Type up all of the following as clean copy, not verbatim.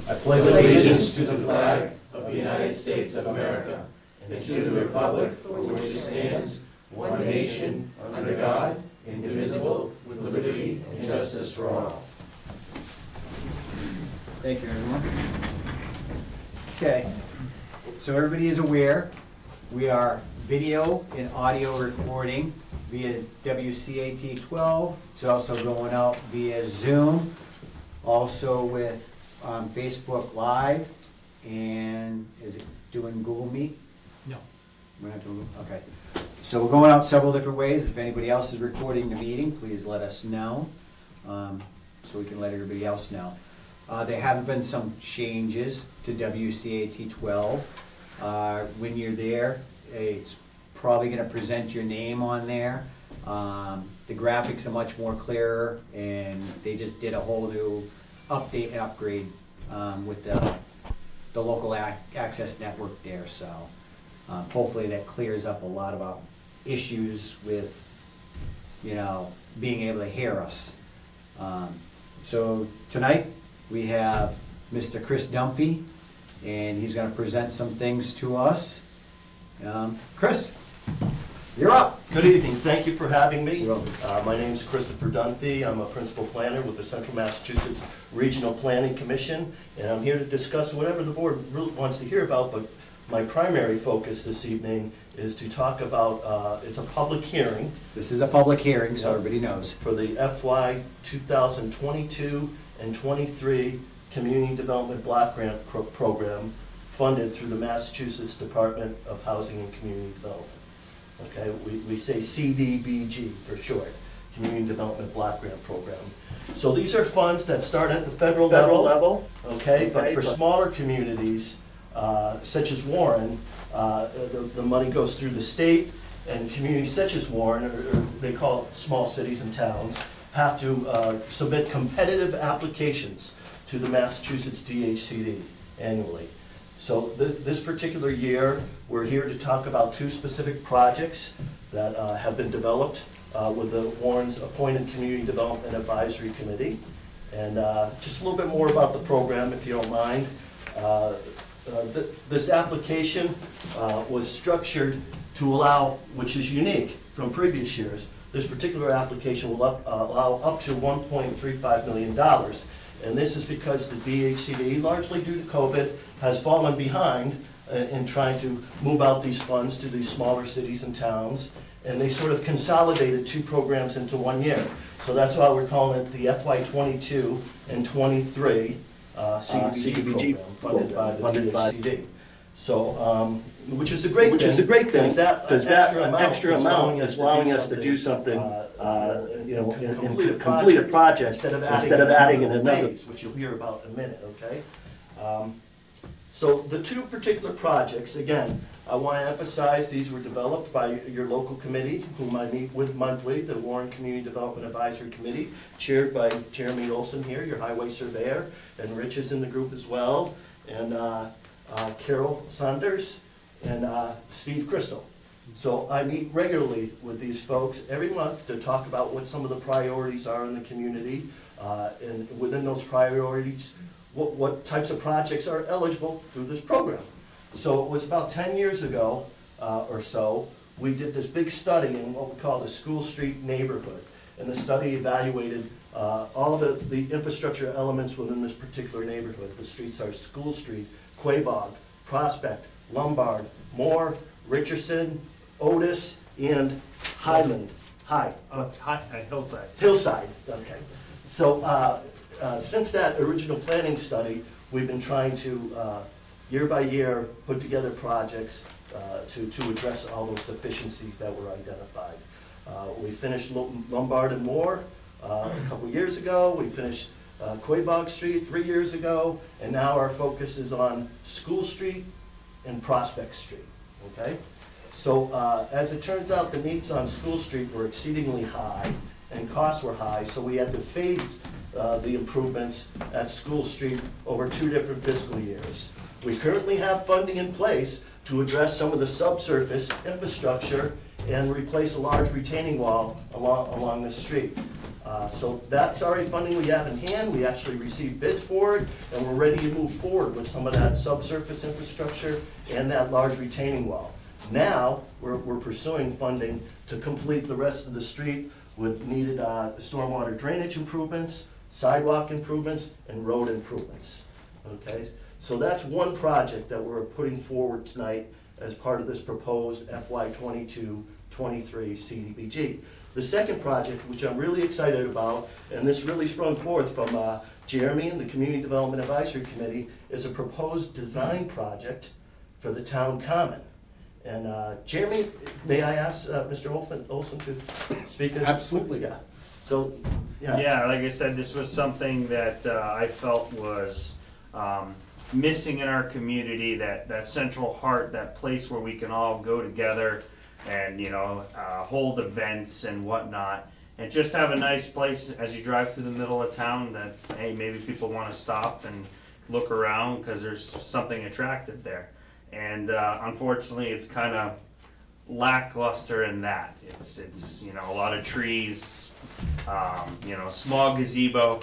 I pledge allegiance to the flag of the United States of America and to the republic for which it stands, one nation, under God, indivisible, with liberty and justice for all. Thank you, everyone. Okay, so everybody is aware, we are video and audio recording via WCAT 12. It's also going out via Zoom, also with Facebook Live, and is it doing Google Meet? No. We're not doing, okay. So we're going out several different ways. If anybody else is recording the meeting, please let us know, so we can let everybody else know. There have been some changes to WCAT 12. When you're there, it's probably going to present your name on there. The graphics are much more clearer, and they just did a whole new update and upgrade with the local access network there. So hopefully that clears up a lot of our issues with, being able to hear us. So tonight we have Mr. Chris Dunphy, and he's going to present some things to us. Chris, you're up. Good evening. Thank you for having me. You're welcome. My name is Christopher Dunphy. I'm a principal planner with the Central Massachusetts Regional Planning Commission, and I'm here to discuss whatever the board really wants to hear about, but my primary focus this evening is to talk about, it's a public hearing. This is a public hearing, so everybody knows. For the FY 2022 and 23 Community Development Block Grant Program funded through the Massachusetts Department of Housing and Community Development. Okay, we say CDBG for short, Community Development Block Grant Program. So these are funds that start at the federal level, okay, but for smaller communities, such as Warren, the money goes through the state, and communities such as Warren, or they call it small cities and towns, have to submit competitive applications to the Massachusetts DHCD annually. So this particular year, we're here to talk about two specific projects that have been developed with the Warren's appointed Community Development Advisory Committee. And just a little bit more about the program, if you don't mind. This application was structured to allow, which is unique from previous years, this particular application will allow up to $1.35 million. And this is because the DHCD, largely due to COVID, has fallen behind in trying to move out these funds to these smaller cities and towns. And they sort of consolidated two programs into 1 year. So that's why we're calling it the FY22 and 23 CDBG program funded by the DHCD. So, which is a great thing. Because that extra amount is allowing us to do something, complete a project instead of adding in another phase, which you'll hear about in a minute, okay? So the two particular projects, again, I want to emphasize these were developed by your local committee, whom I meet with monthly, the Warren Community Development Advisory Committee, chaired by Jeremy Olson here, your highway surveyor, and Rich is in the group as well, and Carol Saunders, and Steve Crystal. So I meet regularly with these folks every month to talk about what some of the priorities are in the community, and within those priorities, what types of projects are eligible through this program. So it was about 10 years ago or so, we did this big study in what we call the School Street neighborhood. And the study evaluated all the infrastructure elements within this particular neighborhood. The streets are School Street, Quabog, Prospect, Lombard, Moore, Richardson, Otis, and Highland. Hillside. Hillside, okay. So since that original planning study, we've been trying to, year by year, put together projects to address all those deficiencies that were identified. We finished Lombard and Moore a couple years ago. We finished Quabog Street 3 years ago, and now our focus is on School Street and Prospect Street, okay? So as it turns out, the needs on School Street were exceedingly high and costs were high, so we had to phase the improvements at School Street over 2 different fiscal years. We currently have funding in place to address some of the subsurface infrastructure and replace a large retaining wall along the street. So that's already funding we have in hand. We actually received bids for it, and we're ready to move forward with some of that subsurface infrastructure and that large retaining wall. Now, we're pursuing funding to complete the rest of the street with needed stormwater drainage improvements, sidewalk improvements, and road improvements. Okay, so that's one project that we're putting forward tonight as part of this proposed FY22-23 CDBG. The second project, which I'm really excited about, and this really sprung forth from Jeremy and the Community Development Advisory Committee, is a proposed design project for the town common. And Jeremy, may I ask Mr. Olson to speak? Absolutely. Yeah. So, yeah. Yeah, like I said, this was something that I felt was missing in our community, that central heart, that place where we can all go together and, you know, hold events and whatnot. And just have a nice place as you drive through the middle of town that, hey, maybe people want to stop and look around because there's something attractive there. And unfortunately, it's kind of lackluster in that. It's you know, a lot of trees, you know, small gazebo,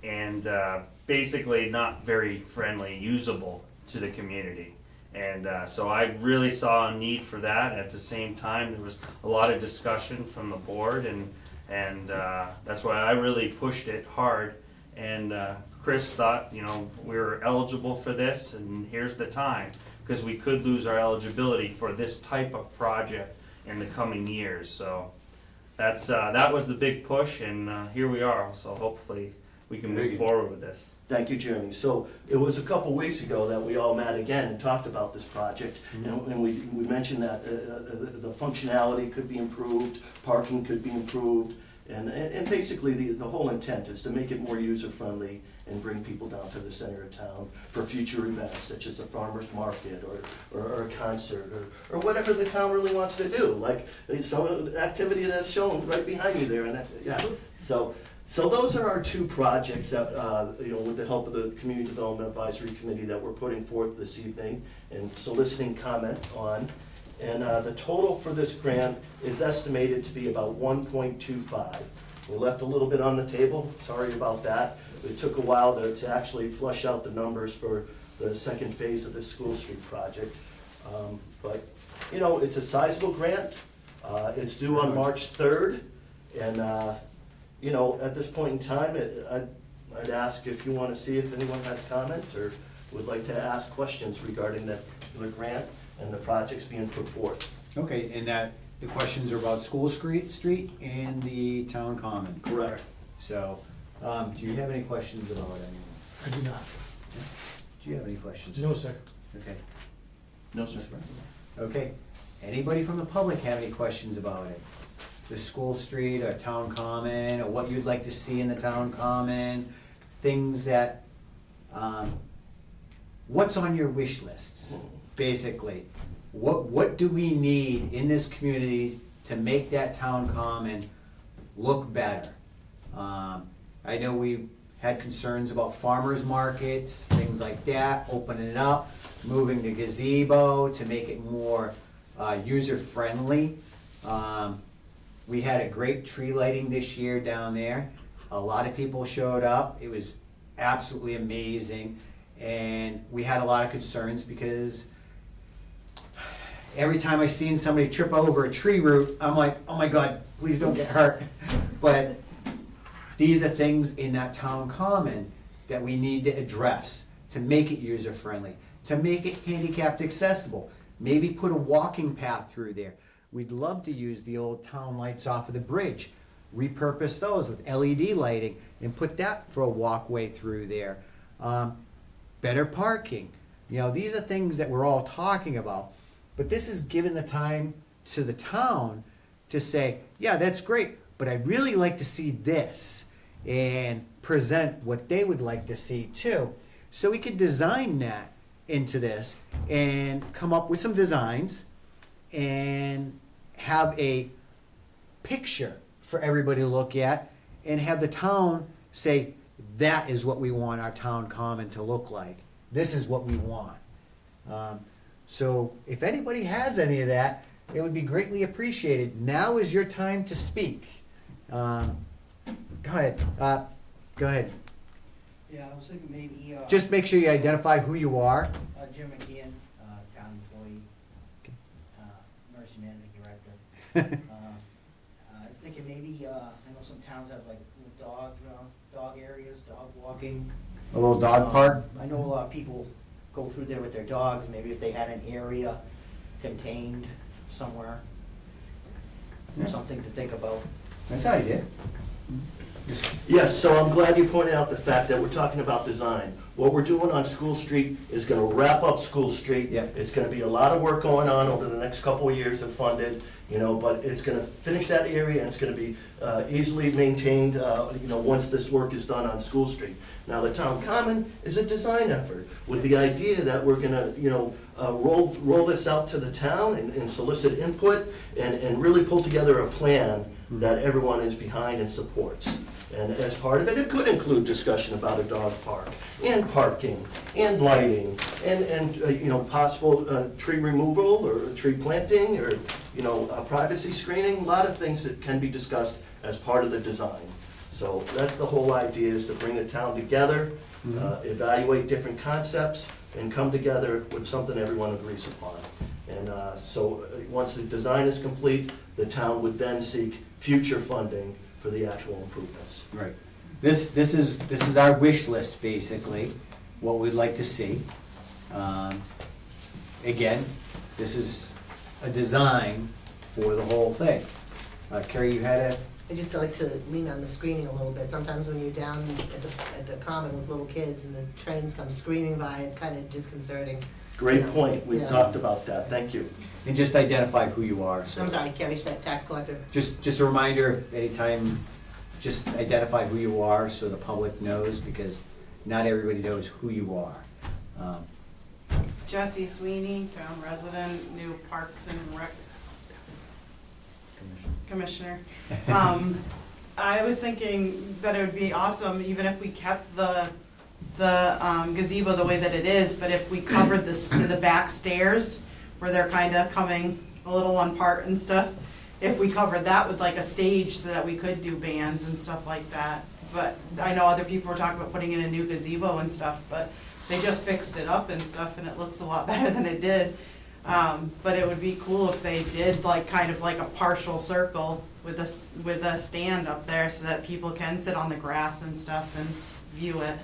and basically not very friendly, usable to the community. And so I really saw a need for that. At the same time, there was a lot of discussion from the board, and that's why I really pushed it hard. And Chris thought, you know, we were eligible for this, and here's the time, because we could lose our eligibility for this type of project in the coming years. So that's that was the big push, and here we are. So hopefully we can move forward with this. Thank you, Jeremy. So it was a couple weeks ago that we all met again and talked about this project. And we mentioned that the functionality could be improved, parking could be improved, and basically the whole intent is to make it more user-friendly and bring people down to the center of town for future events such as a farmer's market or a concert or whatever the town really wants to do. Like some activity that's shown right behind you there. And that, yeah. So those are our two projects that, you know, with the help of the Community Development Advisory Committee that we're putting forth this evening and soliciting comment on. And the total for this grant is estimated to be about 1.25. We left a little bit on the table, sorry about that. It took a while to actually flush out the numbers for the second phase of the School Street project. But, you know, it's a sizable grant. It's due on March 3rd. And, you know, at this point in time, I'd ask if you want to see if anyone has comments or would like to ask questions regarding that particular grant and the projects being put forth. Okay, and that the questions are about School Street and the Town Common. Correct. So, do you have any questions about it? I do not. Do you have any questions? No, sir. Okay. No, sir. Okay. Anybody from the public have any questions about it? The School Street or Town Common, or what you'd like to see in the Town Common, things that, what's on your wish lists, basically? What do we need in this community to make that Town Common look better? I know we had concerns about farmers markets, things like that, opening it up, moving the gazebo to make it more user-friendly. We had a great tree lighting this year down there. A lot of people showed up. It was absolutely amazing. And we had a lot of concerns because every time I seen somebody trip over a tree root, I'm like, oh my God, please don't get hurt. But these are things in that Town Common that we need to address to make it user-friendly, to make it handicapped accessible. Maybe put a walking path through there. We'd love to use the old town lights off of the bridge, repurpose those with LED lighting and put that for a walkway through there. Better parking. You know, these are things that we're all talking about, but this is giving the time to the town to say, yeah, that's great, but I'd really like to see this, and present what they would like to see too. So we can design that into this and come up with some designs and have a picture for everybody to look at and have the town say, that is what we want our Town Common to look like. This is what we want. So if anybody has any of that, it would be greatly appreciated. Now is your time to speak. Go ahead, go ahead. Yeah, I was thinking maybe, Just make sure you identify who you are. Jim McGeehan, town employee, emergency management director. I was thinking maybe, I know some towns have like little dog areas, dog walking. A little dog park? I know a lot of people go through there with their dogs, maybe if they had an area contained somewhere, Yeah. something to think about. That's an idea. Yes, so I'm glad you pointed out the fact that we're talking about design. What we're doing on School Street is gonna wrap up School Street. Yep. It's gonna be a lot of work going on over the next couple of years if funded, but it's gonna finish that area and it's gonna be easily maintained, once this work is done on School Street. Now, the Town Common is a design effort with the idea that we're gonna, roll this out to the town and solicit input and really pull together a plan that everyone is behind and supports. And as part of it, it could include discussion about a dog park, and parking, and lighting, and possible tree removal, or tree planting, or, privacy screening, a lot of things that can be discussed as part of the design. So that's the whole idea, is to bring the town together, evaluate different concepts, and come together with something everyone agrees upon. And so once the design is complete, the town would then seek future funding for the actual improvements. Right. This is our wish list, basically, what we'd like to see. Again, this is a design for the whole thing. Carrie, you had I just like to lean on the screening a little bit. Sometimes when you're down at the common with little kids and the trains come screaming by, it's kind of disconcerting. Great point, we Yeah. talked about that, thank you. and just identify who you are. So I'm sorry, Carrie Schmidt, tax collector. just a reminder, if anytime, just identify who you are so the public knows, because not everybody knows who you are. Jesse Sweeney, town resident, new Parks and Recs Commissioner. I was thinking that it would be awesome, even if we kept the gazebo the way that it is, but if we covered the back stairs where they're kind of coming a little apart and stuff, if we covered that with like a stage so that we could do bands and stuff like that. But I know other people were talking about putting in a new gazebo and stuff, but they just fixed it up and stuff and it looks a lot better than it did. But it would be cool if they did like kind of like a partial circle with a stand up there so that people can sit on the grass and stuff and view it.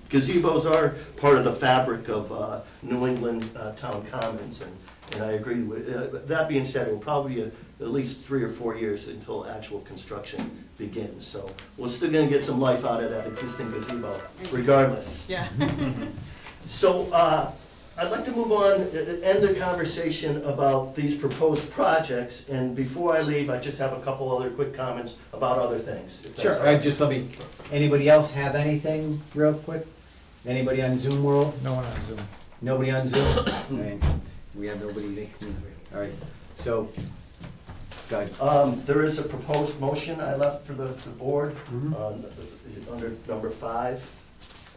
Gazebos are part of the fabric of New England town commons, and I agree with, that being said, it will probably be at least 3 or 4 years until actual construction begins. So we're still gonna get some life out of that existing gazebo regardless. Yeah. So I'd like to move on, end the conversation about these proposed projects, and before I leave, I just have a couple other quick comments about other things. if that's Sure, all right. just anybody else have anything real quick? Anybody on Zoom world? No one on Zoom. Nobody on Zoom? Alright, we have nobody there. Alright, so, go ahead. There is a proposed motion I left for the board, Mhm. under number 5.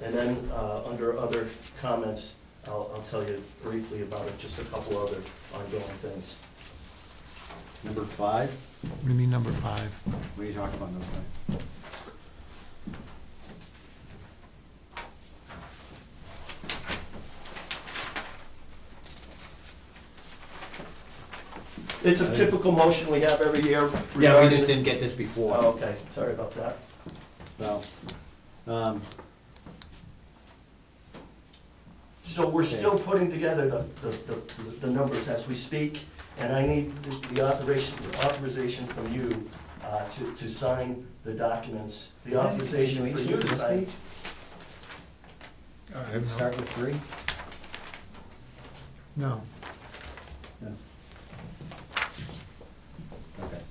And then, under other comments, I'll tell you briefly about it, just a couple other ongoing things. Number 5, What do you mean number 5? what are you talking about, number 5? It's a typical motion we have every year. Yeah, we regarding just the- didn't get this before. Oh, okay, sorry about that. Well, So we're still putting together the numbers as we speak, and I need the authorization from you to sign the documents, the authorization for you to sign. Let's start with 3. No. No. Okay.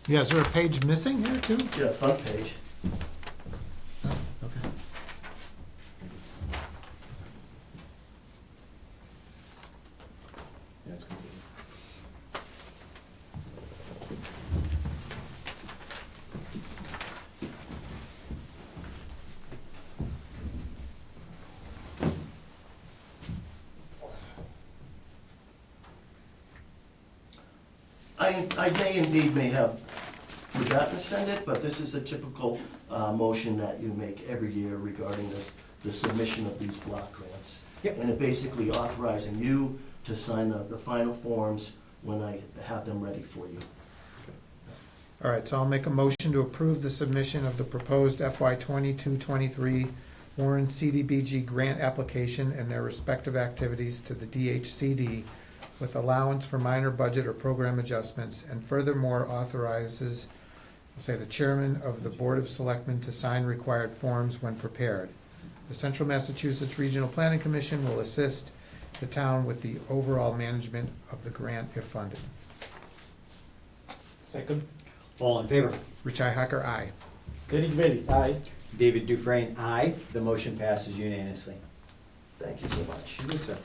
Yeah, is there a page missing here too? Yeah, front page. Oh, okay. Yeah, it's complete. I may indeed may have forgotten to send it, but this is a typical motion that you make every year regarding the submission of these block grants. Yep. And it basically authorizing you to sign the final forms when I have them ready for you. All right, so I'll make a motion to approve the submission of the proposed FY22-23 Warren CDBG grant application and their respective activities to the DHCD with allowance for minor budget or program adjustments, and furthermore authorizes, I'll say, the chairman of the Board of Selectmen to sign required forms when prepared. The Central Massachusetts Regional Planning Commission will assist the town with the overall management of the grant if funded. Second, All in favor? Richi Hacker, aye. Derek Bailey's aye. David Dufresne, aye. The motion passes unanimously. Thank you so much. Good, sir.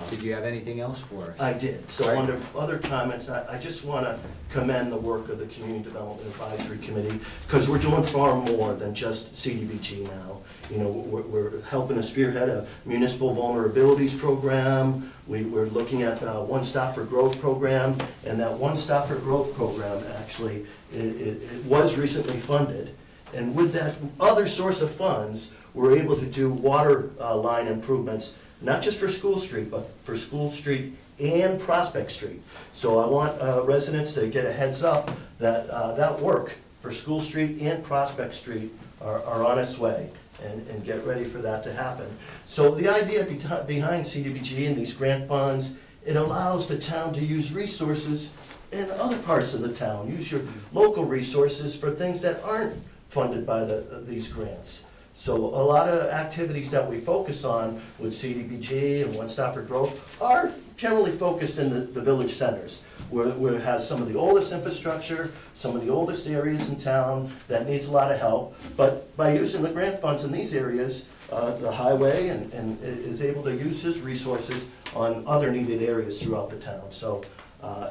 Did you have anything else for us? I did. So Right. under other comments, I just want to commend the work of the Community Development Advisory Committee, because we're doing far more than just CDBG now. You know, we're helping to spearhead a municipal vulnerabilities program. We're looking at the One Stop for Growth program, and that One Stop for Growth program, actually, it was recently funded. And with that other source of funds, we're able to do water line improvements, not just for School Street, but for School Street and Prospect Street. So I want residents to get a heads up that that work for School Street and Prospect Street are on its way, and get ready for that to happen. So the idea behind CDBG and these grant funds, it allows the town to use resources in other parts of the town. Use your local resources for things that aren't funded by these grants. So a lot of activities that we focus on with CDBG and One Stop for Growth are generally focused in the village centers, where it has some of the oldest infrastructure, some of the oldest areas in town that needs a lot of help. But by using the grant funds in these areas, the highway and is able to use his resources on other needed areas throughout the town. So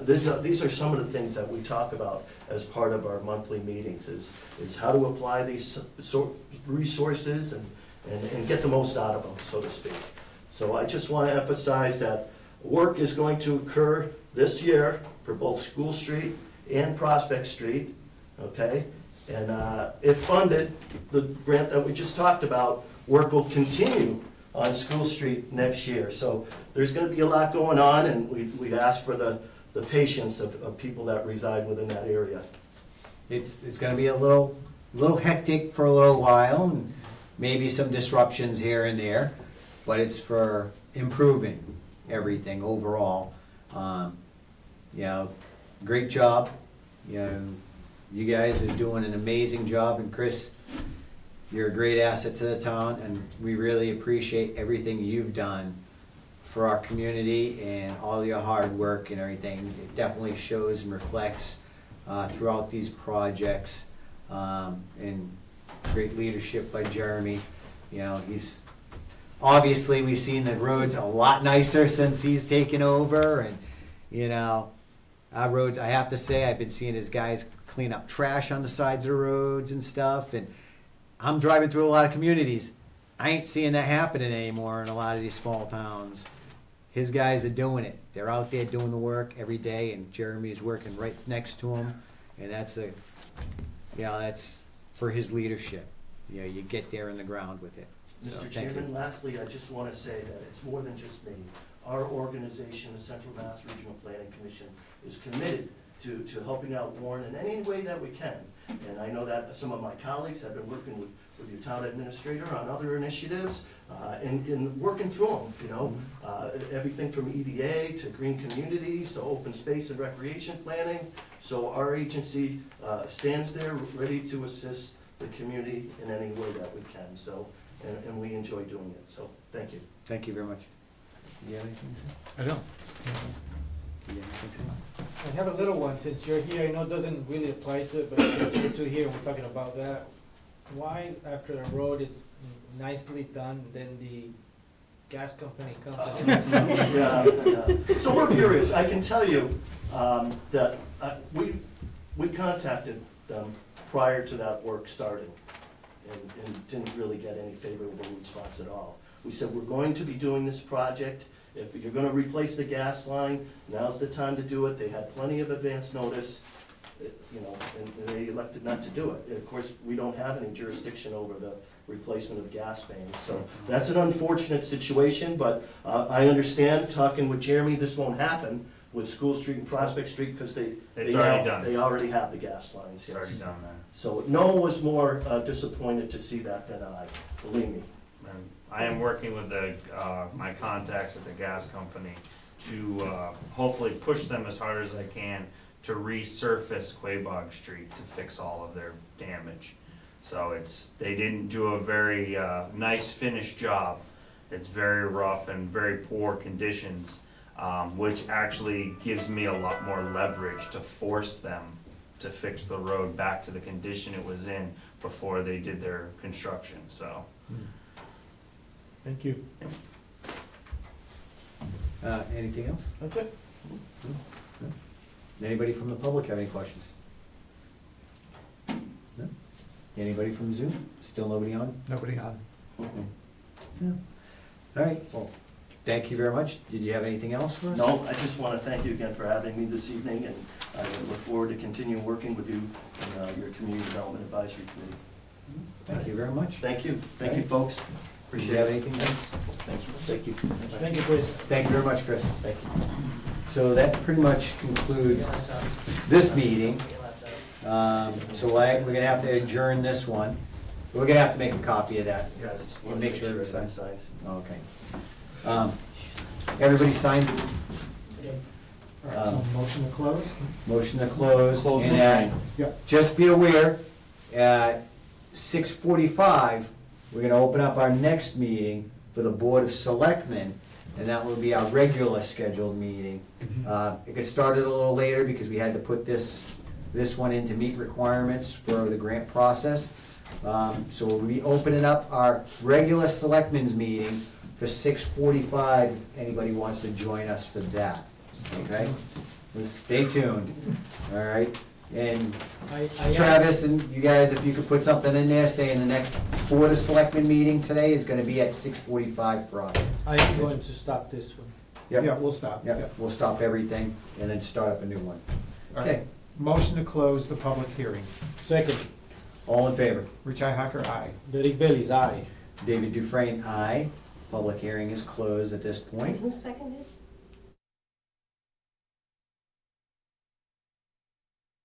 these are some of the things that we talk about as part of our monthly meetings, is how to apply these resources and get the most out of them, so to speak. So I just want to emphasize that work is going to occur this year for both School Street and Prospect Street, okay? And if funded, the grant that we just talked about, work will continue on School Street next year. So there's going to be a lot going on, and we'd ask for the patience of people that reside within that area. It's gonna be a little hectic for a little while, and maybe some disruptions here and there, but it's for improving everything overall. You know, great job. You know, you guys are doing an amazing job, and Chris, you're a great asset to the town, and we really appreciate everything you've done for our community and all your hard work and everything. It definitely shows and reflects throughout these projects, and great leadership by Jeremy. You know, he's obviously, we've seen the roads a lot nicer since he's taken over, and you know, our roads, I have to say, I've been seeing his guys clean up trash on the sides of the roads and stuff, and I'm driving through a lot of communities. I ain't seeing that happening anymore in a lot of these small towns. His guys are doing it. They're out there doing the work every day, and Jeremy's working right next to him, and that's for his leadership. You know, you get there in the ground with it. So, Mr. thank Chairman, you. lastly, I just want to say that it's more than just me. Our organization, the Central Mass Regional Planning Commission, is committed to helping out Warren in any way that we can. And I know that some of my colleagues have been working with your town administrator on other initiatives, and working through them, you know. Everything from EDA to green communities to open space and recreation planning. So our agency stands there ready to assist the community in any way that we can. So, and we enjoy doing it. So, thank you. Thank you very much. Do you have anything to say? I don't. Do you have anything to say? I have a little one, since you're here, I know it doesn't really apply to it, but since you're two here, we're talking about that. Why, after a road it's nicely done, then the gas company comes and... Yeah. So we're curious. I can tell you that we contacted them prior to that work starting, and didn't really get any favorable response at all. We said, we're going to be doing this project. If you're going to replace the gas line, now's the time to do it. They had plenty of advance notice. you know, and they elected not to do it. Of course, we don't have any jurisdiction over the replacement of gas mains, so that's an unfortunate situation, but I understand, talking with Jeremy, this won't happen with School Street and Prospect Street, because It's already done. they already have the gas lines, It's already yes. done there. So no one was more disappointed to see that than I, believe me. And I am working with the, my contacts at the gas company to hopefully push them as hard as I can to resurface Quabog Street to fix all of their damage. So they didn't do a very nice finished job. It's very rough and very poor conditions, which actually gives me a lot more leverage to force them to fix the road back to the condition it was in before they did their construction, so. Thank you. Anything else? That's it. Anybody from the public have any questions? No? Anybody from Zoom? Still nobody on? Nobody on. No. All right, well, thank you very much. Did you have anything else for us? No, I just want to thank you again for having me this evening, and I look forward to continuing working with you and your Community Development Advisory Committee. Thank you very much. Thank you, folks. Did Appreciate you have it. anything else? Thank you. Thank you, Chris. Thank you very much, Chris. Thank you. So that pretty much concludes this meeting. So we're gonna have to adjourn this one. We're gonna have to make a copy of that. Yes, We'll make sure everybody everybody signs. Okay. Everybody signed it? All right, so motion to close? Motion to close. Close And the hearing. Yep. just be aware, at 6:45, we're gonna open up our next meeting for the Board of Selectmen, and that will be our regular scheduled meeting. It got started a little later because we had to put this one in to meet requirements for the grant process. So we'll be opening up our regular Selectmen's meeting for 6:45, if anybody wants to join us for that, okay? Stay tuned, all right? And Travis and you guys, if you could put something in there saying the next Board of Selectmen meeting today is gonna be at 6:45 Friday. I am going to stop this one. Yeah, we'll stop. Yep, we'll stop everything and then start up a new one. All right. Okay, Motion to close the public hearing. Second, all in favor? Richi Hacker, aye. Derek Bailey's aye. David Dufresne, aye. Public hearing is closed at this point. Who seconded?